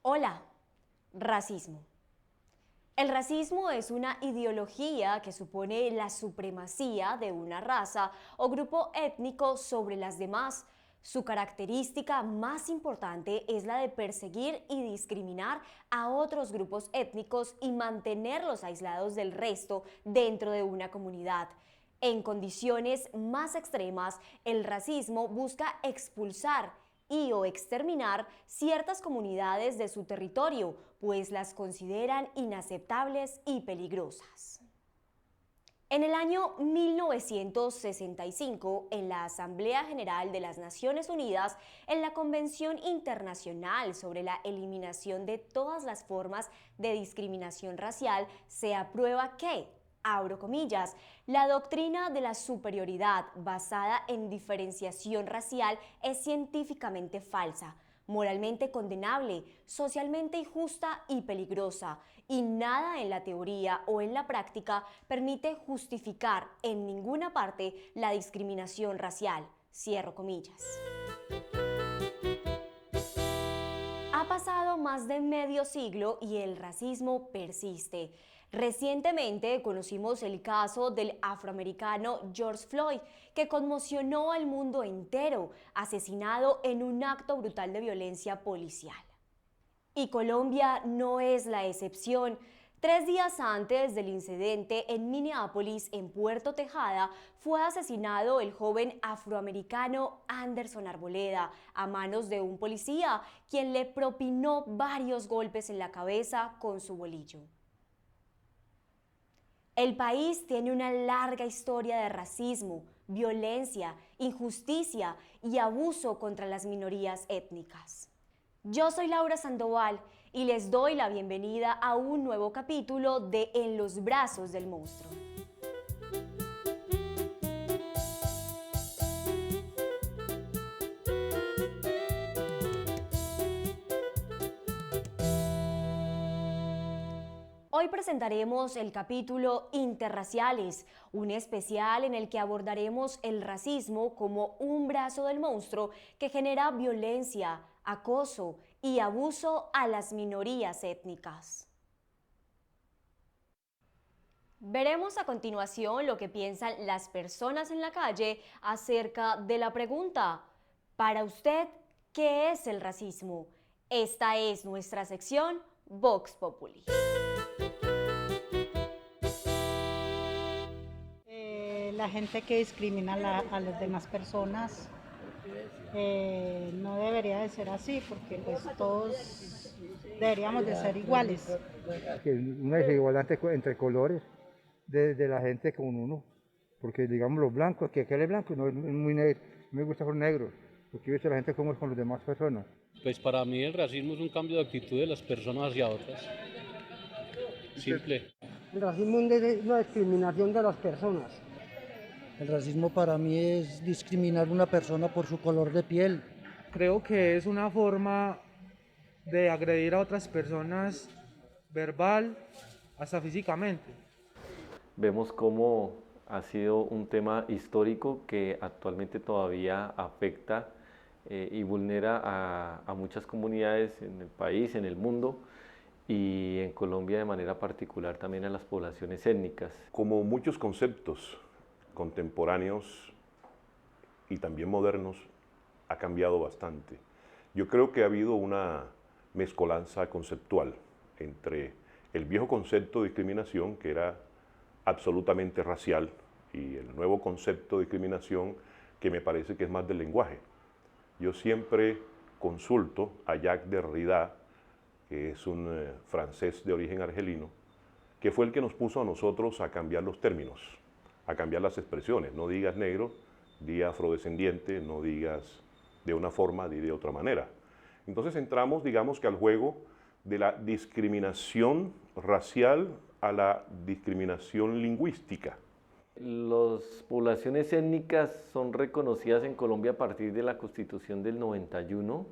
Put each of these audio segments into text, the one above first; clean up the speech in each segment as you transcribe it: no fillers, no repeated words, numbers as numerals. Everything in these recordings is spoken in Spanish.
Hola, racismo. El racismo es una ideología que supone la supremacía de una raza o grupo étnico sobre las demás. Su característica más importante es la de perseguir y discriminar a otros grupos étnicos y mantenerlos aislados del resto dentro de una comunidad. En condiciones más extremas, el racismo busca expulsar y o exterminar ciertas comunidades de su territorio, pues las consideran inaceptables y peligrosas. En el año 1965, en la Asamblea General de las Naciones Unidas, en la Convención Internacional sobre la Eliminación de todas las formas de discriminación racial, se aprueba que, abro comillas, la doctrina de la superioridad basada en diferenciación racial es científicamente falsa, moralmente condenable, socialmente injusta y peligrosa, y nada en la teoría o en la práctica permite justificar en ninguna parte la discriminación racial. Cierro comillas. Ha pasado más de medio siglo y el racismo persiste. Recientemente conocimos el caso del afroamericano George Floyd, que conmocionó al mundo entero, asesinado en un acto brutal de violencia policial. Y Colombia no es la excepción. 3 días antes del incidente en Minneapolis, en Puerto Tejada, fue asesinado el joven afroamericano Anderson Arboleda a manos de un policía, quien le propinó varios golpes en la cabeza con su bolillo. El país tiene una larga historia de racismo, violencia, injusticia y abuso contra las minorías étnicas. Yo soy Laura Sandoval y les doy la bienvenida a un nuevo capítulo de En los brazos del monstruo. Hoy presentaremos el capítulo Interraciales, un especial en el que abordaremos el racismo como un brazo del monstruo que genera violencia, acoso y abuso a las minorías étnicas. Veremos a continuación lo que piensan las personas en la calle acerca de la pregunta: para usted, ¿qué es el racismo? Esta es nuestra sección Vox Populi. La gente que discrimina a las demás personas no debería de ser así, porque pues todos deberíamos de ser iguales. Que una desigualdad entre colores de la gente con uno, porque digamos los blancos, que aquel es blanco, no es muy negro, no me gusta con negros, porque yo sé la gente cómo es con las demás personas. Pues para mí el racismo es un cambio de actitud de las personas hacia otras. Simple. El racismo es una discriminación de las personas. El racismo para mí es discriminar a una persona por su color de piel. Creo que es una forma de agredir a otras personas verbal, hasta físicamente. Vemos cómo ha sido un tema histórico que actualmente todavía afecta y vulnera a muchas comunidades en el país, en el mundo, y en Colombia de manera particular también a las poblaciones étnicas. Como muchos conceptos contemporáneos y también modernos, ha cambiado bastante. Yo creo que ha habido una mezcolanza conceptual entre el viejo concepto de discriminación, que era absolutamente racial, y el nuevo concepto de discriminación, que me parece que es más del lenguaje. Yo siempre consulto a Jacques Derrida, que es un francés de origen argelino, que fue el que nos puso a nosotros a cambiar los términos, a cambiar las expresiones. No digas negro, di afrodescendiente, no digas de una forma, di de otra manera. Entonces entramos, digamos que al juego de la discriminación racial a la discriminación lingüística. Las poblaciones étnicas son reconocidas en Colombia a partir de la Constitución del 91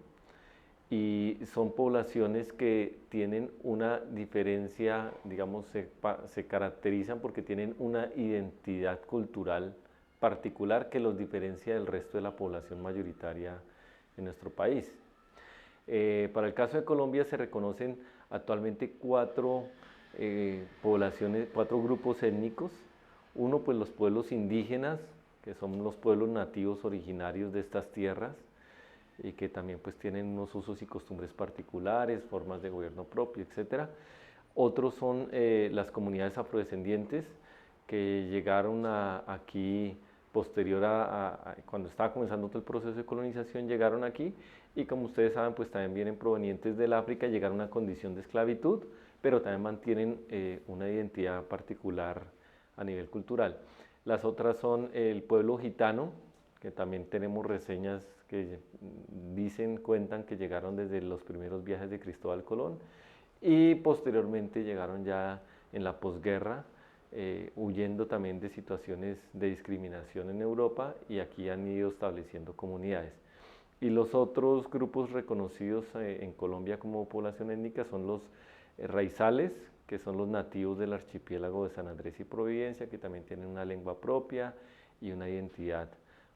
y son poblaciones que tienen una diferencia, digamos, se caracterizan porque tienen una identidad cultural particular que los diferencia del resto de la población mayoritaria en nuestro país. Para el caso de Colombia se reconocen actualmente cuatro poblaciones, cuatro grupos étnicos. Uno, pues los pueblos indígenas, que son los pueblos nativos originarios de estas tierras y que también pues tienen unos usos y costumbres particulares, formas de gobierno propio, etc. Otros son las comunidades afrodescendientes que llegaron aquí posterior a cuando estaba comenzando todo el proceso de colonización, llegaron aquí y como ustedes saben pues también vienen provenientes del África, llegaron a una condición de esclavitud, pero también mantienen una identidad particular a nivel cultural. Las otras son el pueblo gitano, que también tenemos reseñas que cuentan que llegaron desde los primeros viajes de Cristóbal Colón y posteriormente llegaron ya en la posguerra, huyendo también de situaciones de discriminación en Europa y aquí han ido estableciendo comunidades. Y los otros grupos reconocidos en Colombia como población étnica son los raizales, que son los nativos del archipiélago de San Andrés y Providencia, que también tienen una lengua propia y una identidad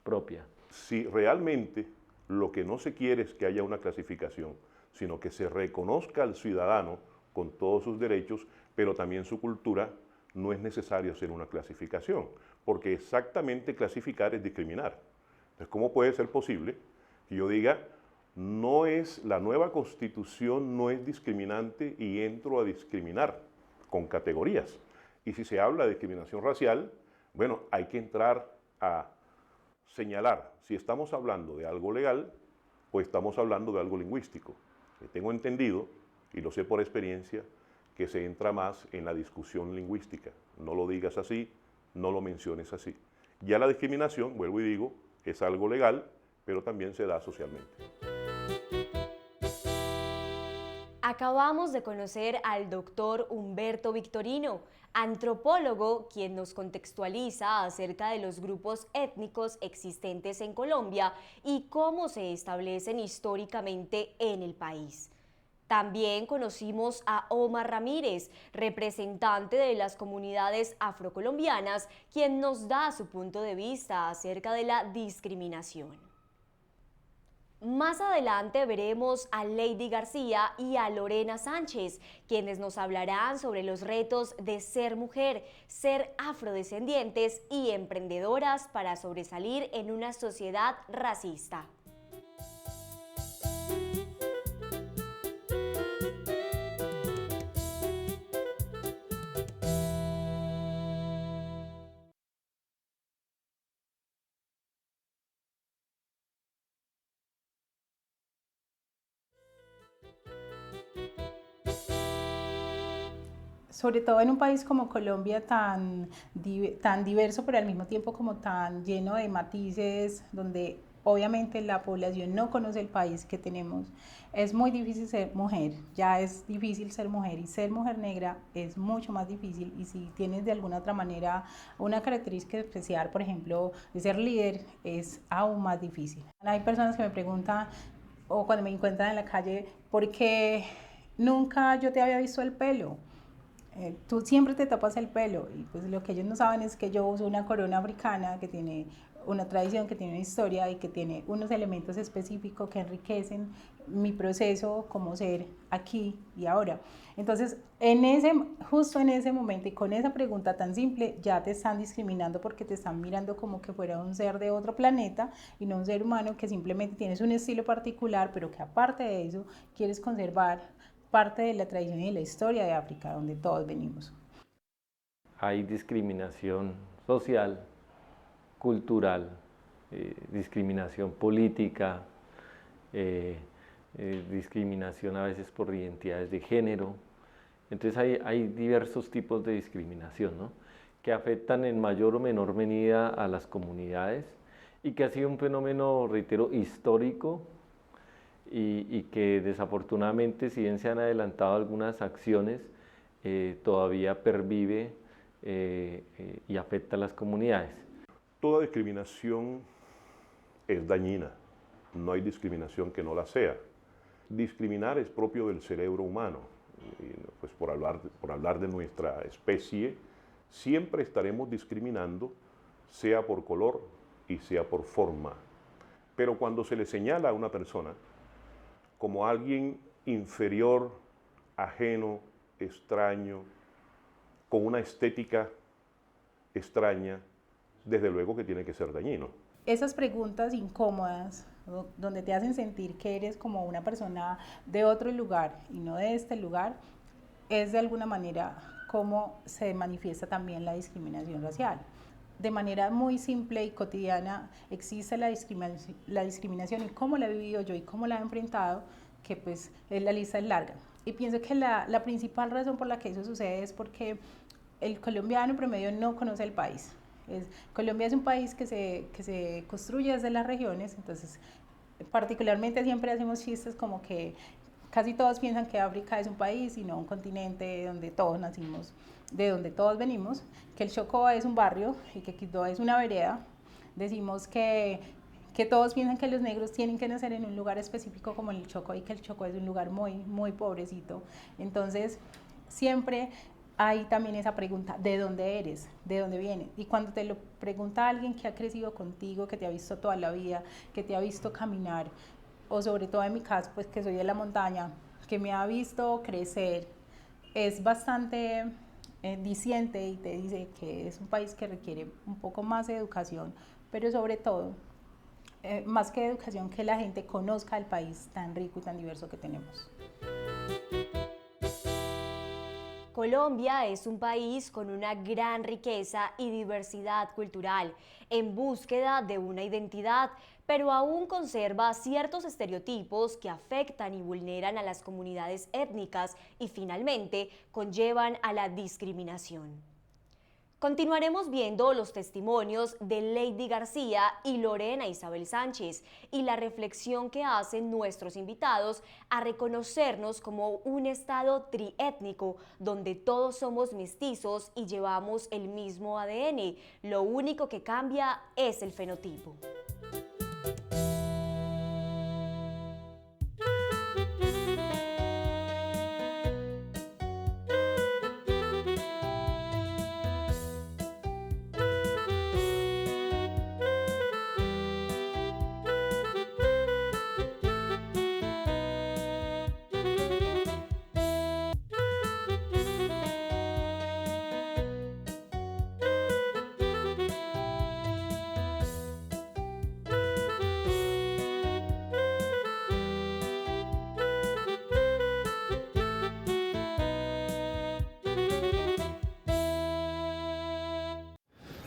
propia. Si realmente lo que no se quiere es que haya una clasificación, sino que se reconozca al ciudadano con todos sus derechos, pero también su cultura, no es necesario hacer una clasificación, porque exactamente clasificar es discriminar. Entonces, ¿cómo puede ser posible que yo diga, la nueva constitución no es discriminante y entro a discriminar con categorías? Y si se habla de discriminación racial, bueno, hay que entrar a señalar si estamos hablando de algo legal o estamos hablando de algo lingüístico. Tengo entendido, y lo sé por experiencia, que se entra más en la discusión lingüística. No lo digas así, no lo menciones así. Ya la discriminación, vuelvo y digo, es algo legal, pero también se da socialmente. Acabamos de conocer al doctor Humberto Victorino, antropólogo, quien nos contextualiza acerca de los grupos étnicos existentes en Colombia y cómo se establecen históricamente en el país. También conocimos a Omar Ramírez, representante de las comunidades afrocolombianas, quien nos da su punto de vista acerca de la discriminación. Más adelante veremos a Lady García y a Lorena Sánchez, quienes nos hablarán sobre los retos de ser mujer, ser afrodescendientes y emprendedoras para sobresalir en una sociedad racista. Sobre todo en un país como Colombia tan diverso, pero al mismo tiempo como tan lleno de matices, donde obviamente la población no conoce el país que tenemos, es muy difícil ser mujer, ya es difícil ser mujer y ser mujer negra es mucho más difícil y si tienes de alguna otra manera una característica especial, por ejemplo, de ser líder, es aún más difícil. Hay personas que me preguntan o cuando me encuentran en la calle, ¿por qué nunca yo te había visto el pelo? Tú siempre te tapas el pelo y pues lo que ellos no saben es que yo uso una corona africana que tiene una tradición, que tiene una historia y que tiene unos elementos específicos que enriquecen mi proceso como ser aquí y ahora. Entonces, justo en ese momento y con esa pregunta tan simple ya te están discriminando porque te están mirando como que fuera un ser de otro planeta y no un ser humano que simplemente tienes un estilo particular, pero que aparte de eso quieres conservar parte de la tradición y de la historia de África, donde todos venimos. Hay discriminación social, cultural, discriminación política, discriminación a veces por identidades de género. Entonces hay diversos tipos de discriminación, ¿no?, que afectan en mayor o menor medida a las comunidades y que ha sido un fenómeno, reitero, histórico, y que desafortunadamente, si bien se han adelantado algunas acciones, todavía pervive y afecta a las comunidades. Toda discriminación es dañina, no hay discriminación que no la sea. Discriminar es propio del cerebro humano, y pues por hablar de nuestra especie, siempre estaremos discriminando, sea por color y sea por forma. Pero cuando se le señala a una persona como alguien inferior, ajeno, extraño, con una estética extraña, desde luego que tiene que ser dañino. Esas preguntas incómodas, donde te hacen sentir que eres como una persona de otro lugar y no de este lugar, es de alguna manera cómo se manifiesta también la discriminación racial. De manera muy simple y cotidiana existe la discriminación y cómo la he vivido yo y cómo la he enfrentado, que pues la lista es larga. Y pienso que la principal razón por la que eso sucede es porque el colombiano promedio no conoce el país. Colombia es un país que se construye desde las regiones, entonces particularmente siempre hacemos chistes como que casi todos piensan que África es un país y no un continente donde todos nacimos, de donde todos venimos, que el Chocó es un barrio y que Quibdó es una vereda. Decimos que todos piensan que los negros tienen que nacer en un lugar específico como el Chocó y que el Chocó es un lugar muy, muy pobrecito. Entonces, siempre hay también esa pregunta, ¿de dónde eres? ¿De dónde vienes? Y cuando te lo pregunta alguien que ha crecido contigo, que te ha visto toda la vida, que te ha visto caminar, o sobre todo en mi caso, pues que soy de la montaña, que me ha visto crecer, es bastante diciente y te dice que es un país que requiere un poco más de educación, pero sobre todo, más que educación, que la gente conozca el país tan rico y tan diverso que tenemos. Colombia es un país con una gran riqueza y diversidad cultural, en búsqueda de una identidad, pero aún conserva ciertos estereotipos que afectan y vulneran a las comunidades étnicas y finalmente conllevan a la discriminación. Continuaremos viendo los testimonios de Lady García y Lorena Isabel Sánchez y la reflexión que hacen nuestros invitados a reconocernos como un estado triétnico donde todos somos mestizos y llevamos el mismo ADN. Lo único que cambia es el fenotipo.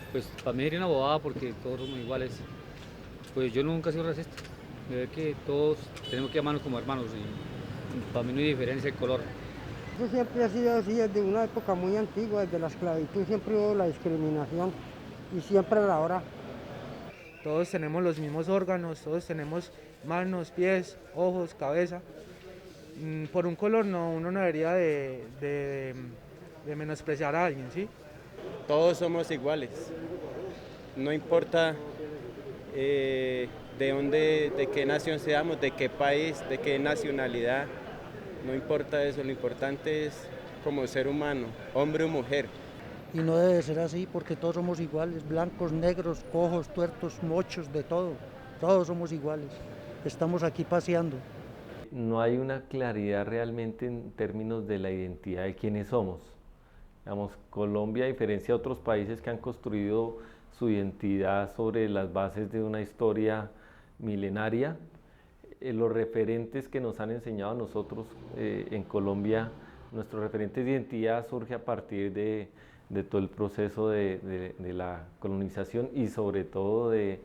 Pues para mí sería una bobada porque todos somos iguales. Pues yo nunca he sido racista. Me ve que todos tenemos que amarnos como hermanos y para mí no hay diferencia de color. Eso siempre ha sido así desde una época muy antigua, desde la esclavitud siempre hubo la discriminación y siempre la habrá. Todos tenemos los mismos órganos, todos tenemos manos, pies, ojos, cabeza. Por un color no, uno no debería de menospreciar a alguien, ¿sí? Todos somos iguales, no importa de dónde, de qué nación seamos, de qué país, de qué nacionalidad, no importa eso, lo importante es como ser humano, hombre o mujer. Y no debe ser así porque todos somos iguales, blancos, negros, cojos, tuertos, mochos, de todo, todos somos iguales, estamos aquí paseando. No hay una claridad realmente en términos de la identidad de quiénes somos. Digamos, Colombia, a diferencia de otros países que han construido su identidad sobre las bases de una historia milenaria, los referentes que nos han enseñado a nosotros en Colombia, nuestros referentes de identidad surge a partir de todo el proceso de la colonización y sobre todo de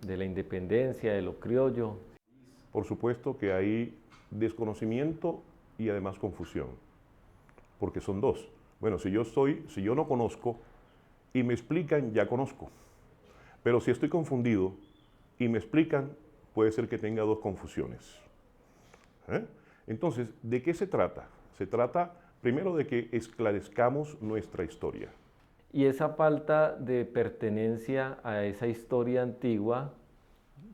la independencia, de lo criollo. Por supuesto que hay desconocimiento y además confusión, porque son dos. Bueno, si yo no conozco y me explican, ya conozco. Pero si estoy confundido y me explican, puede ser que tenga dos confusiones. Entonces, ¿de qué se trata? Se trata primero de que esclarezcamos nuestra historia. Y esa falta de pertenencia a esa historia antigua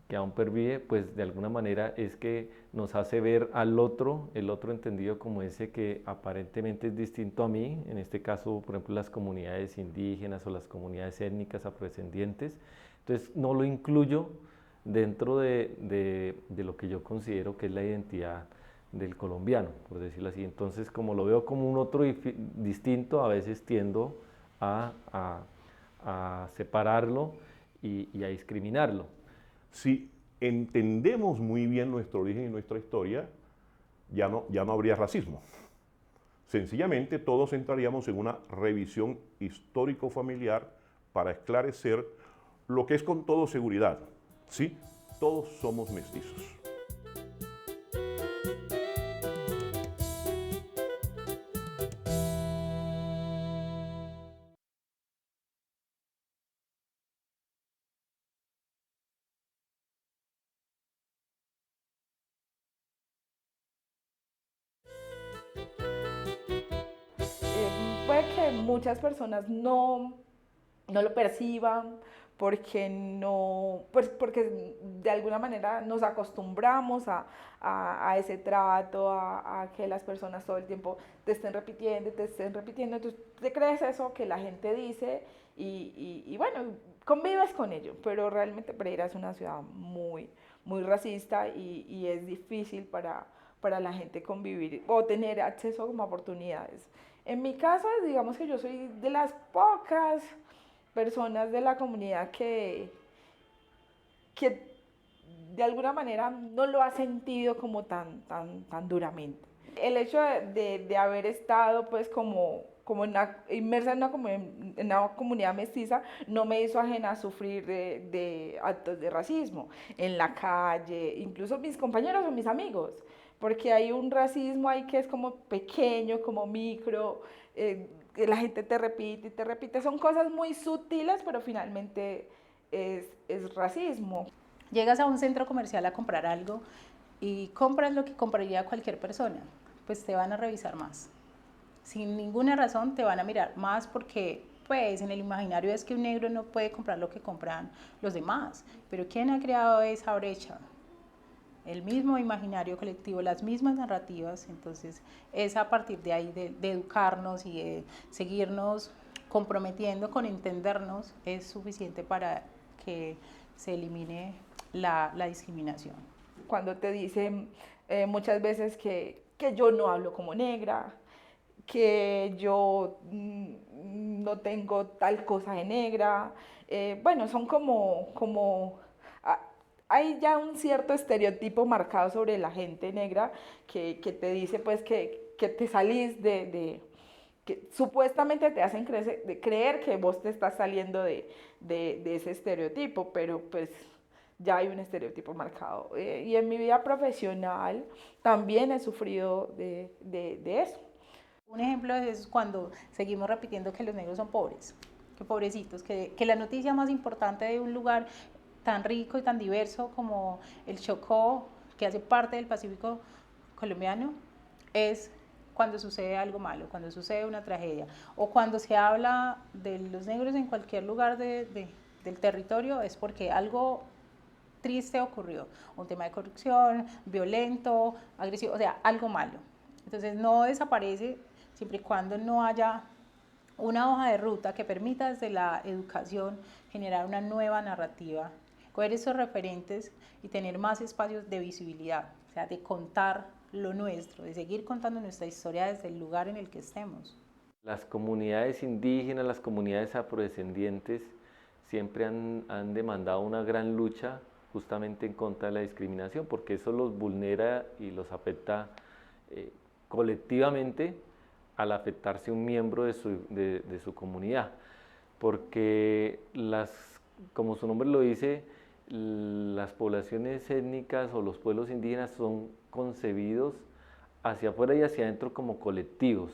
que aún pervive, pues de alguna manera es que nos hace ver al otro, el otro entendido como ese que aparentemente es distinto a mí, en este caso, por ejemplo, las comunidades indígenas o las comunidades étnicas afrodescendientes. Entonces no lo incluyo dentro de lo que yo considero que es la identidad del colombiano, por decirlo así. Entonces, como lo veo como un otro distinto, a veces tiendo a separarlo y a discriminarlo. Si entendemos muy bien nuestro origen y nuestra historia, ya no habría racismo. Sencillamente todos entraríamos en una revisión histórico-familiar para esclarecer lo que es con toda seguridad. Sí, todos somos mestizos. Puede que muchas personas no lo perciban porque pues porque de alguna manera nos acostumbramos a ese trato, a que las personas todo el tiempo te estén repitiendo, entonces te crees eso que la gente dice y bueno, convives con ello, pero realmente Pereira es una ciudad muy racista y es difícil para la gente convivir o tener acceso como a oportunidades. En mi caso, digamos que yo soy de las pocas personas de la comunidad que de alguna manera no lo ha sentido como tan duramente. El hecho de haber estado pues como inmersa en una comunidad mestiza no me hizo ajena a sufrir de actos de racismo en la calle, incluso mis compañeros o mis amigos, porque hay un racismo ahí que es como pequeño, como micro, que la gente te repite y te repite, son cosas muy sutiles, pero finalmente es racismo. Llegas a un centro comercial a comprar algo y compras lo que compraría cualquier persona, pues te van a revisar más. Sin ninguna razón te van a mirar más porque pues en el imaginario es que un negro no puede comprar lo que compran los demás. Pero ¿quién ha creado esa brecha? El mismo imaginario colectivo, las mismas narrativas. Entonces es a partir de ahí de educarnos y de seguirnos comprometiendo con entendernos es suficiente para que se elimine la discriminación. Cuando te dicen muchas veces que yo no hablo como negra, que yo no tengo tal cosa de negra, bueno, son hay ya un cierto estereotipo marcado sobre la gente negra que te dice pues que te salís que supuestamente te hacen creer que vos te estás saliendo de ese estereotipo, pero pues ya hay un estereotipo marcado. Y en mi vida profesional también he sufrido de eso. Un ejemplo es cuando seguimos repitiendo que los negros son pobres, que pobrecitos, que la noticia más importante de un lugar tan rico y tan diverso como el Chocó, que hace parte del Pacífico colombiano, es cuando sucede algo malo, cuando sucede una tragedia, o cuando se habla de los negros en cualquier lugar del territorio, es porque algo triste ocurrió, un tema de corrupción, violento, agresivo, o sea, algo malo. Entonces no desaparece siempre y cuando no haya una hoja de ruta que permita desde la educación generar una nueva narrativa, coger esos referentes y tener más espacios de visibilidad, o sea, de contar lo nuestro, de seguir contando nuestra historia desde el lugar en el que estemos. Las comunidades indígenas, las comunidades afrodescendientes siempre han demandado una gran lucha justamente en contra de la discriminación, porque eso los vulnera y los afecta colectivamente al afectarse un miembro de su comunidad, porque como su nombre lo dice, las poblaciones étnicas o los pueblos indígenas son concebidos hacia afuera y hacia adentro como colectivos,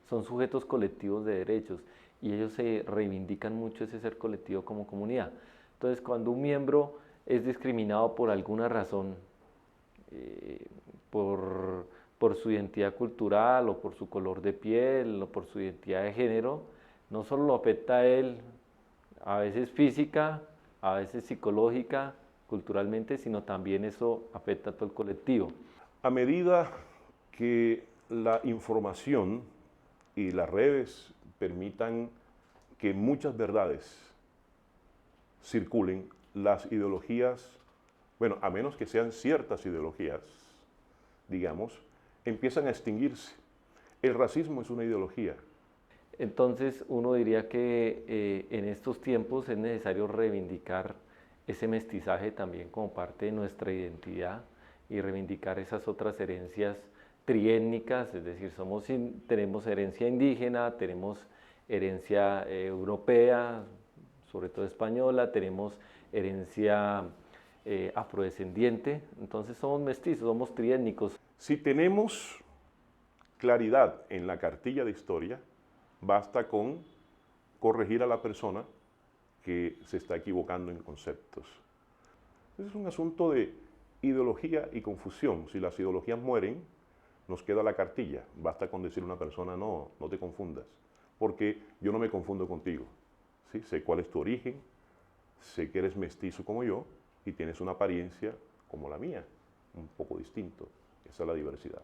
son sujetos colectivos de derechos y ellos se reivindican mucho ese ser colectivo como comunidad. Entonces, cuando un miembro es discriminado por alguna razón, por su identidad cultural o por su color de piel o por su identidad de género, no solo lo afecta a él, a veces física, a veces psicológica, culturalmente, sino también eso afecta a todo el colectivo. A medida que la información y las redes permitan que muchas verdades circulen, las ideologías, bueno, a menos que sean ciertas ideologías, digamos, empiezan a extinguirse. El racismo es una ideología. Entonces uno diría que en estos tiempos es necesario reivindicar ese mestizaje también como parte de nuestra identidad y reivindicar esas otras herencias triétnicas, es decir, tenemos herencia indígena, tenemos herencia europea, sobre todo española, tenemos herencia afrodescendiente, entonces somos mestizos, somos triétnicos. Si tenemos claridad en la cartilla de historia, basta con corregir a la persona que se está equivocando en conceptos. Es un asunto de ideología y confusión. Si las ideologías mueren, nos queda la cartilla. Basta con decir a una persona, no te confundas, porque yo no me confundo contigo. ¿Sí? Sé cuál es tu origen, sé que eres mestizo como yo y tienes una apariencia como la mía, un poco distinto. Esa es la diversidad.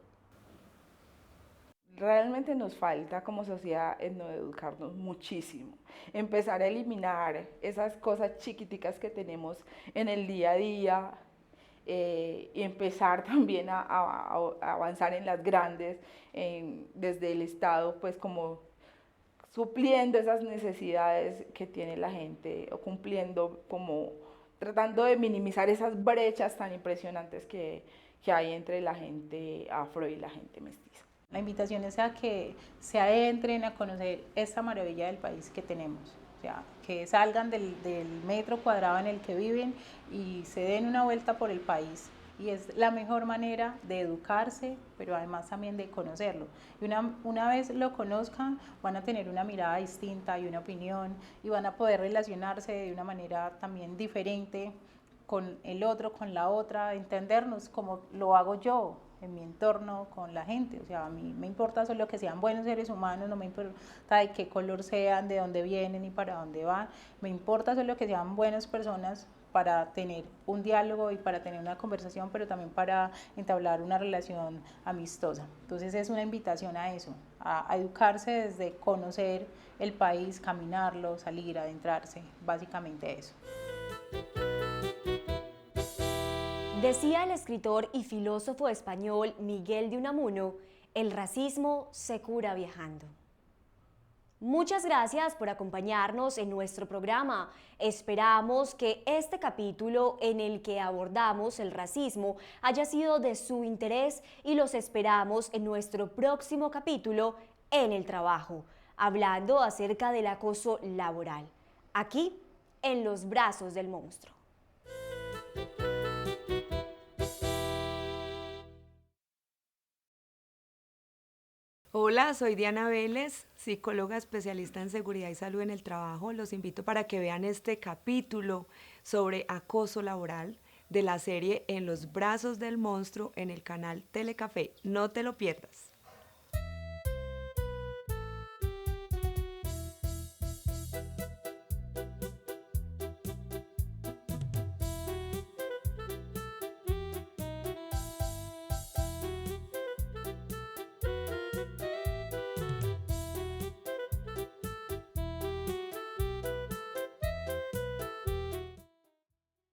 Realmente nos falta como sociedad educarnos muchísimo, empezar a eliminar esas cosas chiquiticas que tenemos en el día a día y empezar también a avanzar en las grandes, desde el Estado, pues como supliendo esas necesidades que tiene la gente o cumpliendo, como tratando de minimizar esas brechas tan impresionantes que hay entre la gente afro y la gente mestiza. La invitación es a que se adentren a conocer esta maravilla del país que tenemos, o sea, que salgan del metro cuadrado en el que viven y se den una vuelta por el país. Y es la mejor manera de educarse, pero además también de conocerlo. Y una vez lo conozcan, van a tener una mirada distinta y una opinión, y van a poder relacionarse de una manera también diferente con el otro, con la otra, entendernos como lo hago yo en mi entorno con la gente. O sea, a mí me importa solo que sean buenos seres humanos, no me importa de qué color sean, de dónde vienen y para dónde van, me importa solo que sean buenas personas para tener un diálogo y para tener una conversación, pero también para entablar una relación amistosa. Entonces es una invitación a eso, a educarse desde conocer el país, caminarlo, salir, adentrarse, básicamente eso. Decía el escritor y filósofo español Miguel de Unamuno, el racismo se cura viajando. Muchas gracias por acompañarnos en nuestro programa. Esperamos que este capítulo en el que abordamos el racismo haya sido de su interés y los esperamos en nuestro próximo capítulo en el trabajo, hablando acerca del acoso laboral, aquí en Los Brazos del Monstruo. Hola, soy Diana Vélez, psicóloga especialista en seguridad y salud en el trabajo. Los invito para que vean este capítulo sobre acoso laboral de la serie En los Brazos del Monstruo en el canal Telecafé. No te lo pierdas.